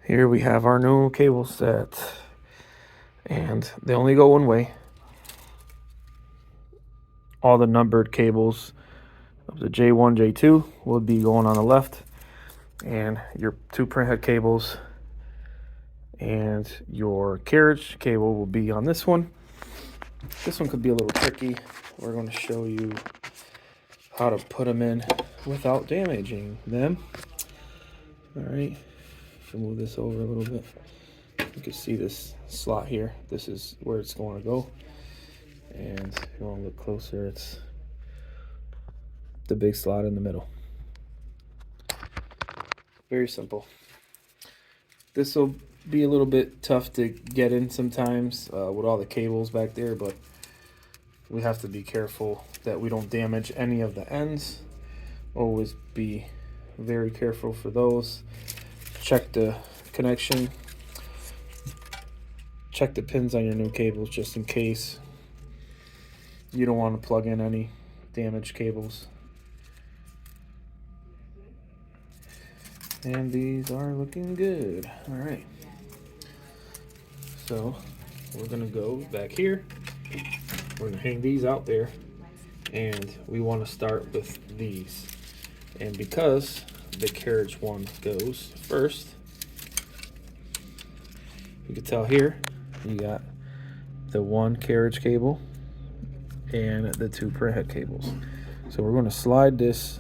Here we have our new cable set, and they only go one way. All the numbered cables of the J1, J2 will be going on the left, and your two printhead cables and your carriage cable will be on this one. This one could be a little tricky. We're going to show you how to put them in without damaging them. All right, so move this over a little bit. You can see this slot here. This is where it's going to go. And if you want to look closer, it's the big slot in the middle. Very simple. This will be a little bit tough to get in sometimes with all the cables back there, but we have to be careful that we don't damage any of the ends. Always be very careful for those. Check the connection. Check the pins on your new cables just in case. You don't want to plug in any damaged cables. And these are looking good. All right. So we're gonna go back here. We're gonna hang these out there, and we want to start with these. And because the carriage one goes first, you can tell here you got the one carriage cable and the two printhead cables. So we're going to slide this.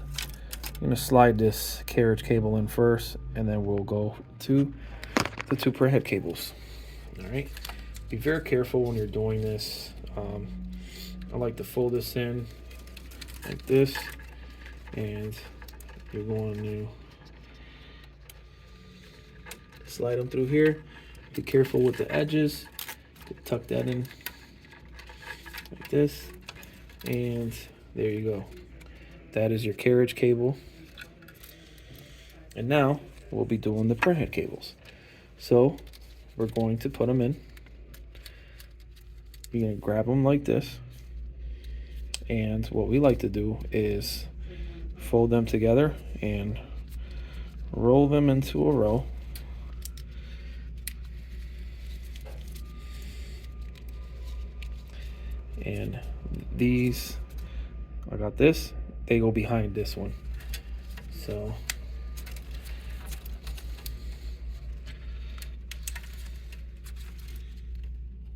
I'm going to slide this carriage cable in first, and then we'll go to the two printhead cables. All right. Be very careful when you're doing this. I like to fold this in like this, and you're going to slide them through here. Be careful with the edges. Tuck that in like this, and there you go. That is your carriage cable. And now we'll be doing the printhead cables. So we're going to put them in. You're going to grab them like this. And what we like to do is fold them together and roll them into a row. And these, I got this, they go behind this one. So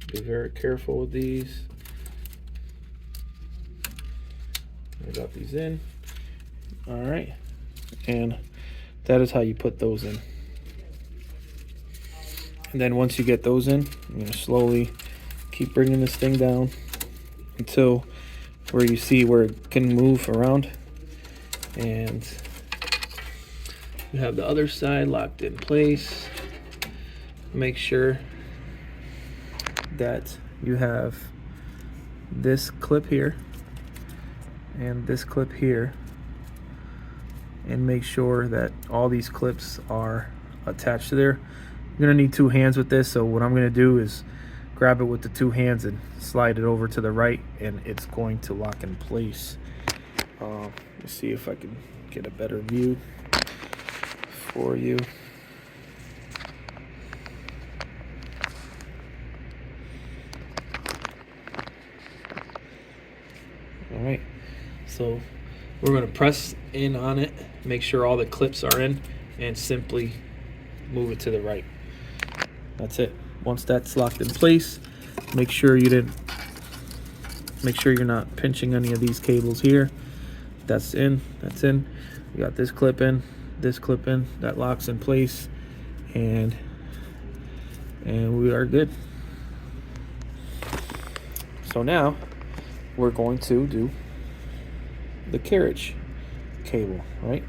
be very careful with these. I got these in. All right, and that is how you put those in. And then once you get those in, I'm going to slowly keep bringing this thing down until where you see where it can move around. And you have the other side locked in place. Make sure that you have this clip here and this clip here, and make sure that all these clips are attached to there. You're gonna need two hands with this, so what I'm gonna do is grab it with the two hands and slide it over to the right, and it's going to lock in place. Let's see if I can get a better view for you. All right, so we're going to press in on it, make sure all the clips are in, and simply move it to the right. That's it. Once that's locked in place, make sure you're not pinching any of these cables here. That's in. We got this clip in, that locks in place, and we are good. So now we're going to do the carriage cable, right?